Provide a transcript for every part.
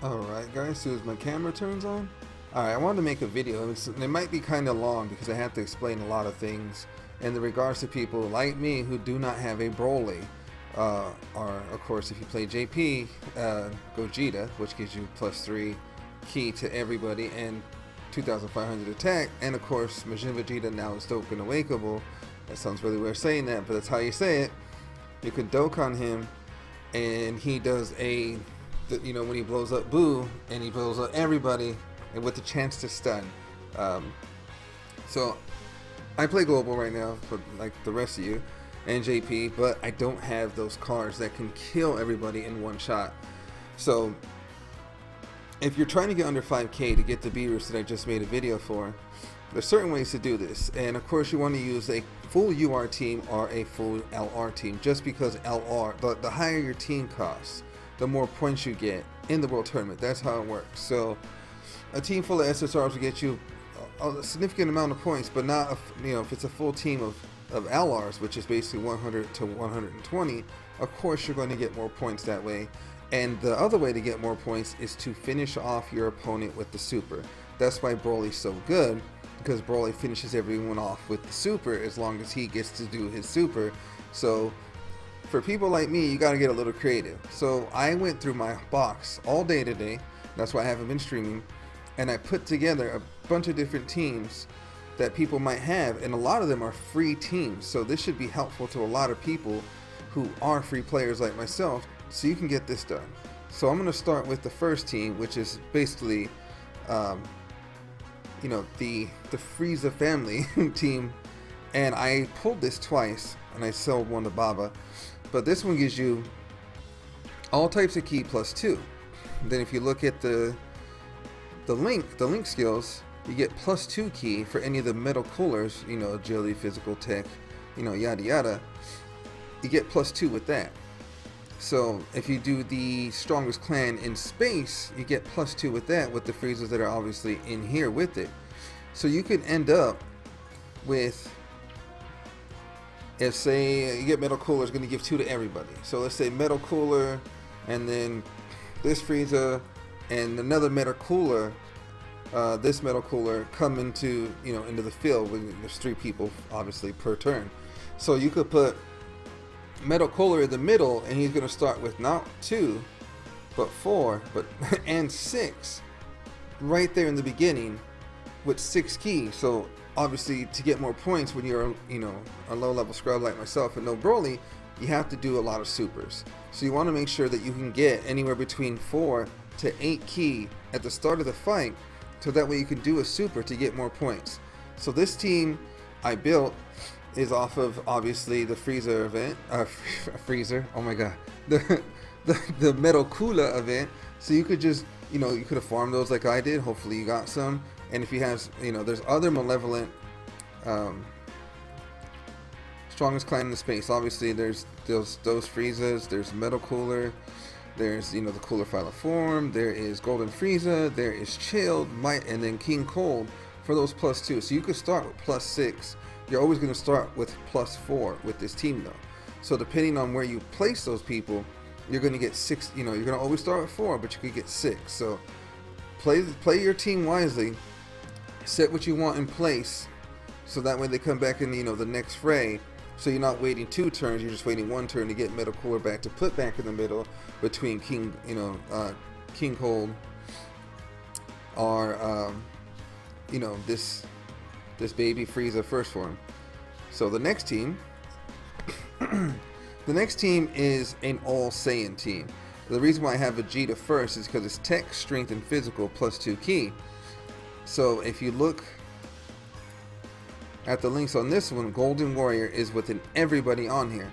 Alright guys, as soon as my camera turns on. Alright, I wanted to make a video. It might be kind of long because I have to explain a lot of things in the regards to people like me who do not have a Broly. Or of course if you play JP, Gogeta, which gives you +3 key to everybody and 2500 attack, and of course Majin Vegeta now is Doke and Awakeable. That sounds really weird saying that, but that's how you say it. You can Doke on him and he does when he blows up Boo and he blows up everybody and with the chance to stun. So I play global right now, but like the rest of you and JP, but I don't have those cards that can kill everybody in one shot. So if you're trying to get under 5k to get the beaters that I just made a video for, there's certain ways to do this, and of course you want to use a full UR team or a full LR team, just because LR, the higher your team costs, the more points you get in the world tournament. That's how it works. So a team full of SSRs will get you a significant amount of points, but not if it's a full team of LRs, which is basically 100 to 120, of course you're going to get more points that way. And the other way to get more points is to finish off your opponent with the super. That's why Broly's so good, because Broly finishes everyone off with the super as long as he gets to do his super. So for people like me, you got to get a little creative. So I went through my box all day today. That's why I haven't been streaming. And I put together a bunch of different teams that people might have, and a lot of them are free teams. So this should be helpful to a lot of people who are free players like myself, so you can get this done. So I'm going to start with the first team, which is basically the Frieza family team, and I pulled this twice and I sold one to Baba, but this one gives you all types of key +2. Then if you look at the link skills, you get +2 key for any of the metal coolers, agility, physical tech, yada yada. You get +2 with that. So if you do the strongest clan in space, you get +2 with that, with the Friezas that are obviously in here with it. So you could end up with, if say you get metal cooler, is going to give 2 to everybody. So let's say metal cooler, and then this Frieza and another metal cooler. This metal cooler come into the field when there's 3 people obviously per turn. So you could put metal cooler in the middle, and he's going to start with not 2 but 4 and 6 right there in the beginning with 6 keys. So obviously to get more points when you're a low level scrub like myself and no Broly, you have to do a lot of supers. So you want to make sure that you can get anywhere between 4 to 8 key at the start of the fight, so that way you can do a super to get more points. So this team I built is off of obviously the Freezer event, Freezer, oh my god, the Metal Cooler event. So you could just, you could have farmed those like I did. Hopefully you got some. And if you have, there's other malevolent, strongest clan in the space. Obviously there's those Freezas, there's Metal Cooler, there's, the Cooler Final Form, there is Golden Frieza, there is Chilled, Might, and then King Cold for those +2. So you could start with +6. You're always going to start with +4 with this team though. So depending on where you place those people, you're going to get 6, you're going to always start with 4, but you could get 6. So play your team wisely, set what you want in place, so that when they come back in the next fray, so you're not waiting 2 turns, you're just waiting 1 turn to get Metal Cooler back to put back in the middle between King Cold or this baby Frieza first form. So the next team is an all Saiyan team. The reason why I have Vegeta first is because it's tech, strength, and physical +2 key. So if you look at the links on this one, Golden Warrior is within everybody on here.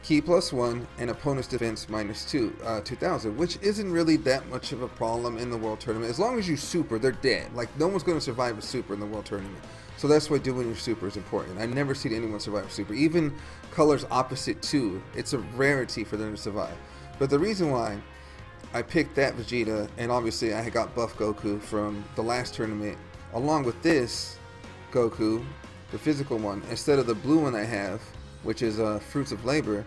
Key +1 and opponent's defense -2, 2000, which isn't really that much of a problem in the world tournament. As long as you super, they're dead. Like, no one's going to survive a super in the world tournament. So that's why doing your super is important. I've never seen anyone survive a super. Even colors opposite 2, it's a rarity for them to survive. But the reason why I picked that Vegeta, and obviously I got buff Goku from the last tournament, along with this Goku, the physical one, instead of the blue one I have, which is Fruits of Labor,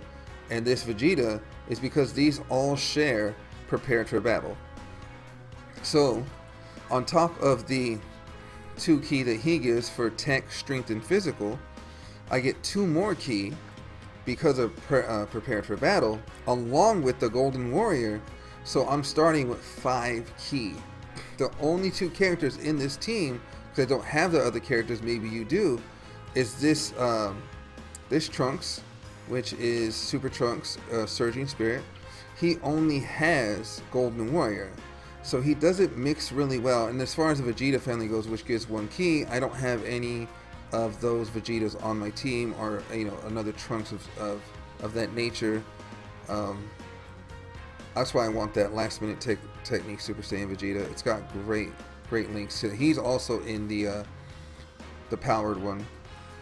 and this Vegeta, is because these all share Prepared for Battle. So on top of the 2 key that he gives for tech, strength, and physical, I get 2 more key because of prepared for battle, along with the Golden Warrior. So I'm starting with 5 key. The only 2 characters in this team, because I don't have the other characters, maybe you do, is this this Trunks, which is Super Trunks, Surging Spirit. He only has Golden Warrior, so he doesn't mix really well. And as far as the Vegeta family goes, which gives 1 key, I don't have any of those Vegetas on my team, or another Trunks of that nature. That's why I want that last minute technique Super Saiyan Vegeta. It's got great links to it. He's also in the powered one,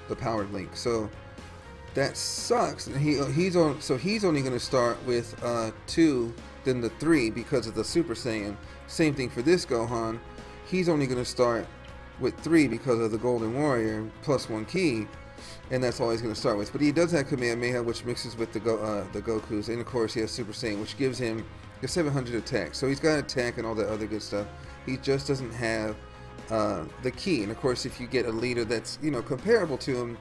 the powered link. So that sucks. He's only going to start with 2, then the 3 because of the Super Saiyan. Same thing for this Gohan. He's only going to start with 3 because of the Golden Warrior plus 1 key, and that's all he's going to start with. But he does have Kamehameha, which mixes with the Gokus, and of course he has Super Saiyan, which gives him a 700 attack. So he's got attack and all that other good stuff. He just doesn't have the key. And of course, if you get a leader that's comparable to him,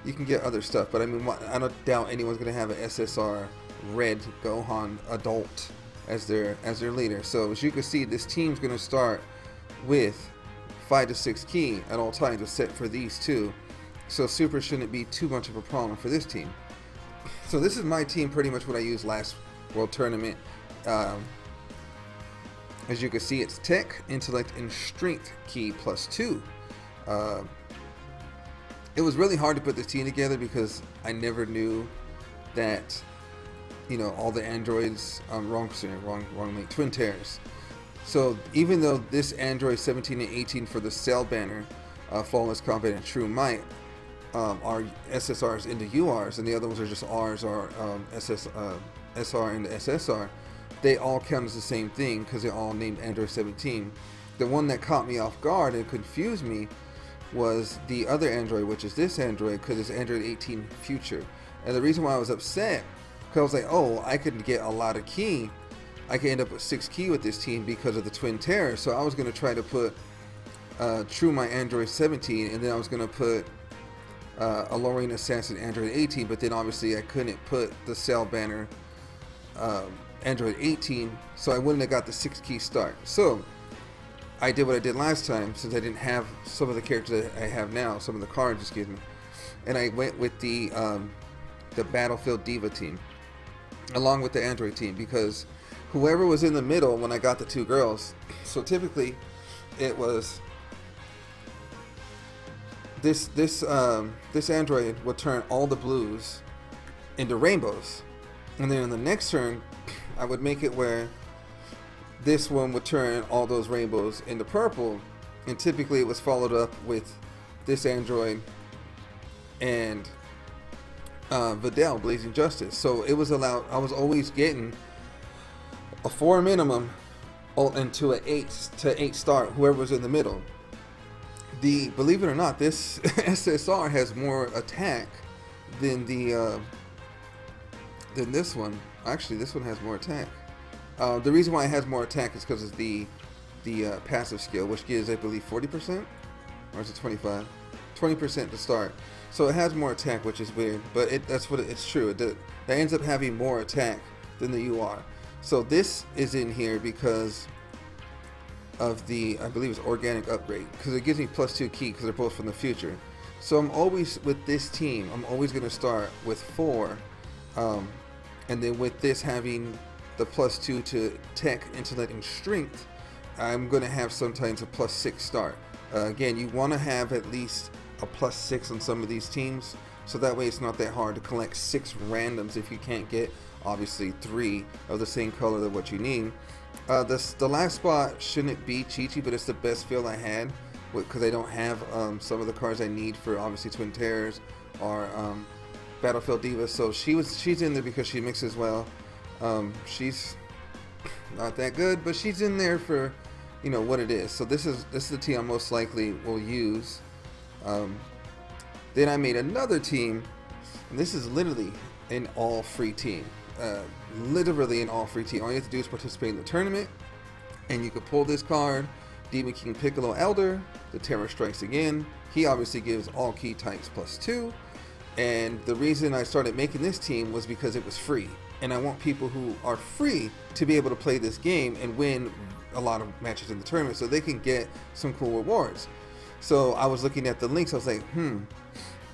you can get other stuff. But I mean, I don't doubt anyone's going to have an SSR Red Gohan adult as their leader. So as you can see, this team's going to start with 5 to 6 key at all times, except for these 2. So super shouldn't be too much of a problem for this team. So this is my team, pretty much what I used last World Tournament. As you can see, it's tech, intellect, and strength key plus 2. It was really hard to put this team together because I never knew that all the androids, wrong link, twin terrors. So even though this android 17 and 18 for the Cell banner, Flawless Combat and True Might, are SSRs into URs, and the other ones are just Rs or SR into SSR, they all count as the same thing because they're all named Android 17. The one that caught me off guard and confused me was the other android, which is this android, because it's Android 18 Future. And the reason why I was upset, because I was like, oh, I could get a lot of key. I could end up with 6 key with this team because of the Twin Terror. So I was going to try to put True My Android 17, and then I was going to put a Lorraine Assassin Android 18, but then obviously I couldn't put the Cell banner Android 18, so I wouldn't have got the 6 key start. So I did what I did last time, since I didn't have some of the characters that I have now, some of the cards, excuse me, and I went with the Battlefield Diva team along with the Android team, because whoever was in the middle when I got the 2 girls, so typically it was this android would turn all the blues into rainbows, and then in the next turn I would make it where this one would turn all those rainbows into purple, and typically it was followed up with this android and Videl, Blazing Justice. So it was allowed, I was always getting a 4 minimum into an 8 to 8 start, whoever was in the middle. Believe it or not, this SSR has more attack than than this one. Actually, this one has more attack. The reason why it has more attack is because of the passive skill, which gives, I believe, 40%, or is it 25? 20% to start. So it has more attack, which is weird, but it's true. That ends up having more attack than the UR. So this is in here because of the, I believe it's organic upgrade, because it gives me plus 2 key because they're both from the future. So I'm always, with this team, I'm always going to start with 4, and then with this having the plus 2 to tech, intellect, and strength, I'm going to have sometimes a plus 6 start. Again, you want to have at least a plus 6 on some of these teams, so that way it's not that hard to collect 6 randoms if you can't get, obviously, 3 of the same color that what you need. The last spot shouldn't be Chi-Chi, but it's the best feel I had, because I don't have some of the cards I need for, obviously, Twin Terrors or Battlefield Diva. So she's in there because she mixes well. She's not that good, but she's in there for what it is. So this is the team I most likely will use. Then I made another team, and this is literally an all free team. Literally an all free team. All you have to do is participate in the tournament, And you could pull this card, Demon King Piccolo Elder, the Terror strikes again. He obviously gives all key types +2. And the reason I started making this team was because it was free. And I want people who are free to be able to play this game and win a lot of matches in the tournament so they can get some cool rewards. So I was looking at the links, I was like,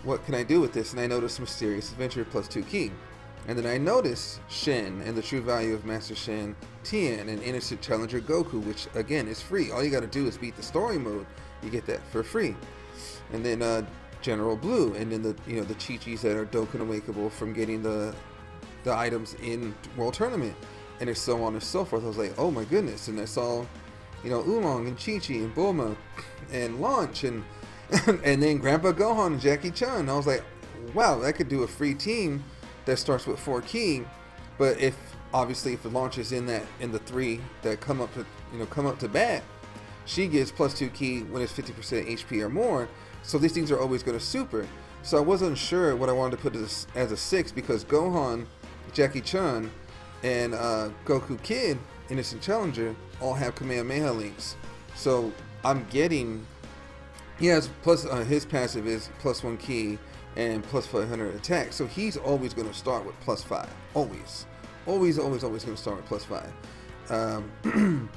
what can I do with this? And I noticed Mysterious Adventure +2 key. And then I noticed Shen and the True Value of Master Shen, Tien, and Innocent Challenger Goku, which again is free. All you gotta do is beat the story mode. You get that for free. And then General Blue, and then the the Chi-Chis that are Dokkan Awakenable from getting the items in World Tournament, and it's so on and so forth. I was like, oh my goodness. And I saw Oolong and Chi-Chi and Bulma and Launch and and then Grandpa Gohan and Jackie Chan. I was like, wow, that could do a free team that starts with 4 key. But if the Launch is in the 3 that come up to bat, she gets +2 key when it's 50% HP or more. So these things are always going to super. So I wasn't sure what I wanted to put as a 6, because Gohan, Jackie Chan, and Goku Kid, Innocent Challenger, all have Kamehameha links. So I'm getting, he has his passive is +1 key and +500 attack. So he's always going to start with +5. Always going to start with +5.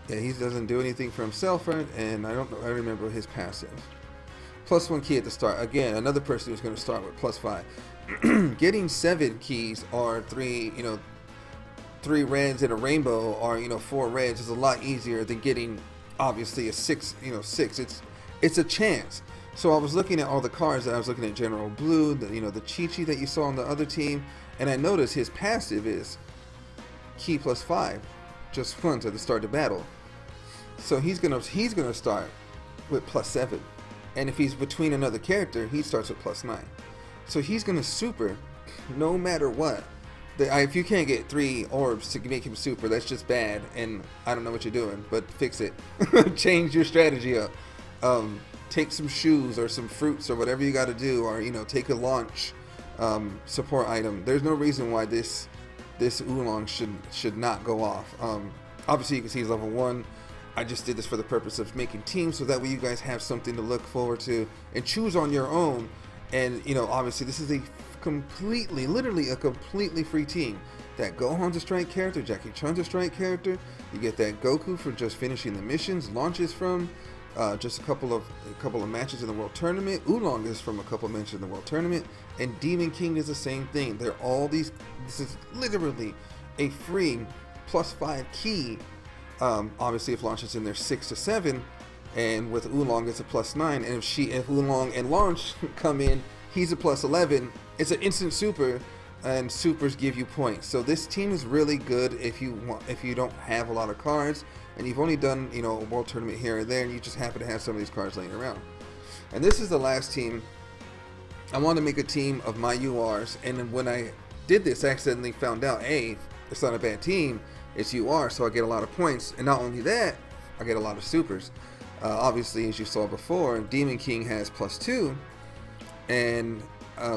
Yeah, he doesn't do anything for himself, right? And I remember his passive. +1 key at the start. Again, another person who's going to start with +5. Getting 7 keys or 3 reds and a rainbow, or 4 reds is a lot easier than getting obviously a 6. 6. It's a chance. So I was looking at all the cards. I was looking at General Blue, the Chi-Chi that you saw on the other team, and I noticed his passive is key +5, just once at the start of battle. So he's gonna start with +7, and if he's between another character, he starts with +9. So he's gonna super no matter what. If you can't get 3 orbs to make him super, that's just bad, and I don't know what you're doing, but fix it. Change your strategy up. Take some shoes or some fruits or whatever you got to do, or take a launch support item. There's no reason why this Oolong should not go off. Obviously you can see he's level 1. I just did this for the purpose of making teams, so that way you guys have something to look forward to and choose on your own. And obviously this is literally a completely free team. That Gohan's a strike character, Jackie Chan's a strike character. You get that Goku for just finishing the missions, launches from just a couple of matches in the World Tournament. Oolong is from a couple of matches in the World Tournament, and Demon King is the same thing. They're all these. This is literally a free +5 key. Obviously, if Launch is in there 6 to 7, and with Oolong it's a +9, and if Oolong and Launch come in, he's a +11. It's an instant super, and supers give you points. So this team is really good if you don't have a lot of cards, and you've only done a World Tournament here and there, and you just happen to have some of these cards laying around. And this is the last team. I want to make a team of my URs, and then when I did this, I accidentally found out, hey, it's not a bad team, it's UR, so I get a lot of points. And not only that, I get a lot of supers. Obviously, as you saw before, Demon King has +2, and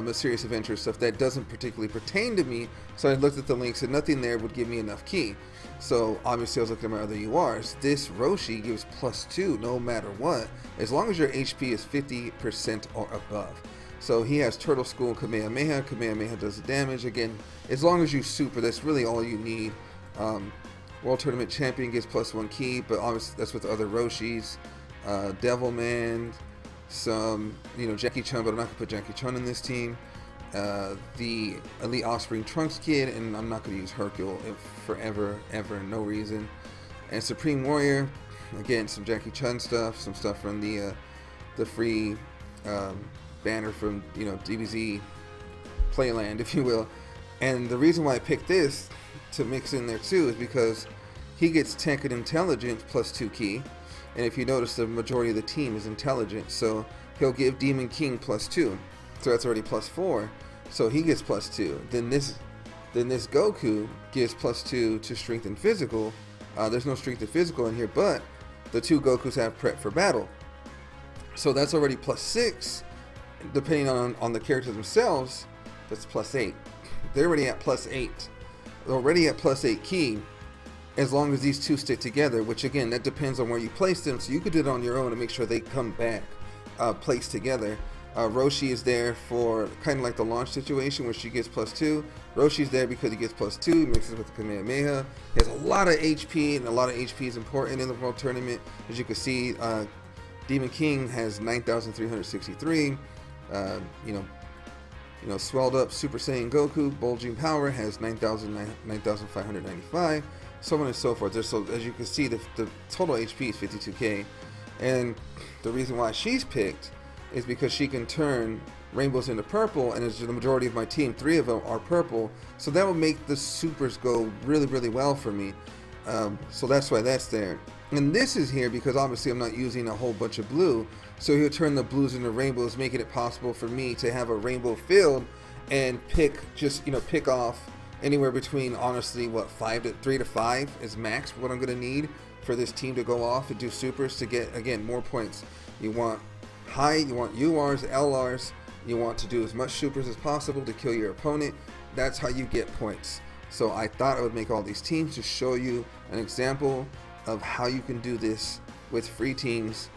Mysterious Adventure stuff that doesn't particularly pertain to me. So I looked at the links, and nothing there would give me enough key. So obviously I was looking at my other URs. This Roshi gives +2 no matter what, as long as your HP is 50% or above. So he has Turtle School, Kamehameha. Kamehameha does the damage. Again, as long as you super, that's really all you need. World Tournament Champion gives +1 key, but obviously that's with other Roshis. Devilman, some Jackie Chan, but I'm not gonna put Jackie Chan in this team. The Elite Offspring Trunks Kid, and I'm not gonna use Hercule forever, ever, no reason. And Supreme Warrior, again, some Jackie Chan stuff, some stuff from the free banner from DBZ Playland, if you will. And the reason why I picked this to mix in there too is because he gets Tech and Intelligence +2 key, and if you notice, the majority of the team is intelligent, so he'll give Demon King +2, so that's already +4, so he gets +2. Then this Goku gives +2 to Strength and Physical. There's no Strength and Physical in here, but the 2 Gokus have Prep for Battle, so that's already +6. Depending on the characters themselves, that's +8. They're already at +8. They're already at +8 key. as long as these two stick together, which again, that depends on where you place them. So you could do it on your own and make sure they come back placed together. Roshi is there for kind of like the launch situation where she gets +2. Roshi's there because he gets +2, mixes with the Kamehameha. He has a lot of HP, and a lot of HP is important in the World Tournament. As you can see, Demon King has 9,363. Swelled up Super Saiyan Goku, Bulging Power has 9,595, so on and so forth. So as you can see, the total HP is 52k, and the reason why she's picked is because she can turn rainbows into purple, and as the majority of my team, 3 of them are purple, so that will make the supers go really, really well for me. So that's why that's there. And this is here because obviously I'm not using a whole bunch of blue, so he'll turn the blues into rainbows, making it possible for me to have a rainbow field and pick off anywhere between, honestly, what, 3 to 5 is max what I'm gonna need for this team to go off and do supers to get, again, more points. You want high, you want URs, LRs, you want to do as much supers as possible to kill your opponent. That's how you get points. So I thought I would make all these teams to show you an example of how you can do this with free teams.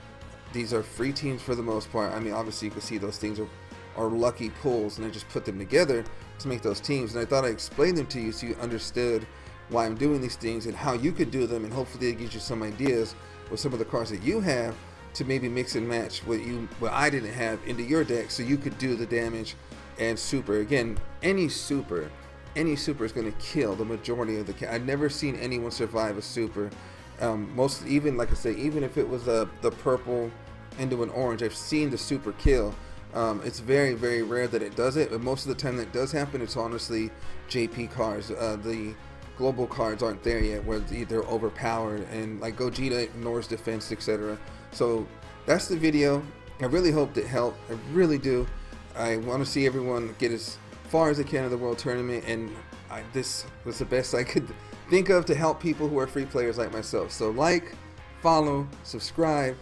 These are free teams for the most part. I mean, obviously you can see those things are lucky pulls, and I just put them together to make those teams. And I thought I'd explain them to you so you understood why I'm doing these things and how you could do them, and hopefully it gives you some ideas with some of the cards that you have to maybe mix and match what I didn't have into your deck, so you could do the damage and super. Again, any super is going to kill the majority of the. I've never seen anyone survive a super. Even like I say, even if it was the purple into an orange, I've seen the super kill. It's very, very rare that it does it, but most of the time that does happen, it's honestly JP cards. The global cards aren't there yet, where they're overpowered, and like Gogeta ignores defense, etc. So that's the video. I really hope it helped. I really do. I want to see everyone get as far as they can in the World Tournament, and this was the best I could think of to help people who are free players like myself. So like, follow, subscribe.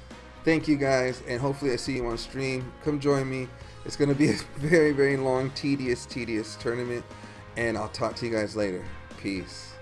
Thank you guys, and hopefully I see you on stream. Come join me. It's going to be a very, very long, tedious tournament, and I'll talk to you guys later. Peace.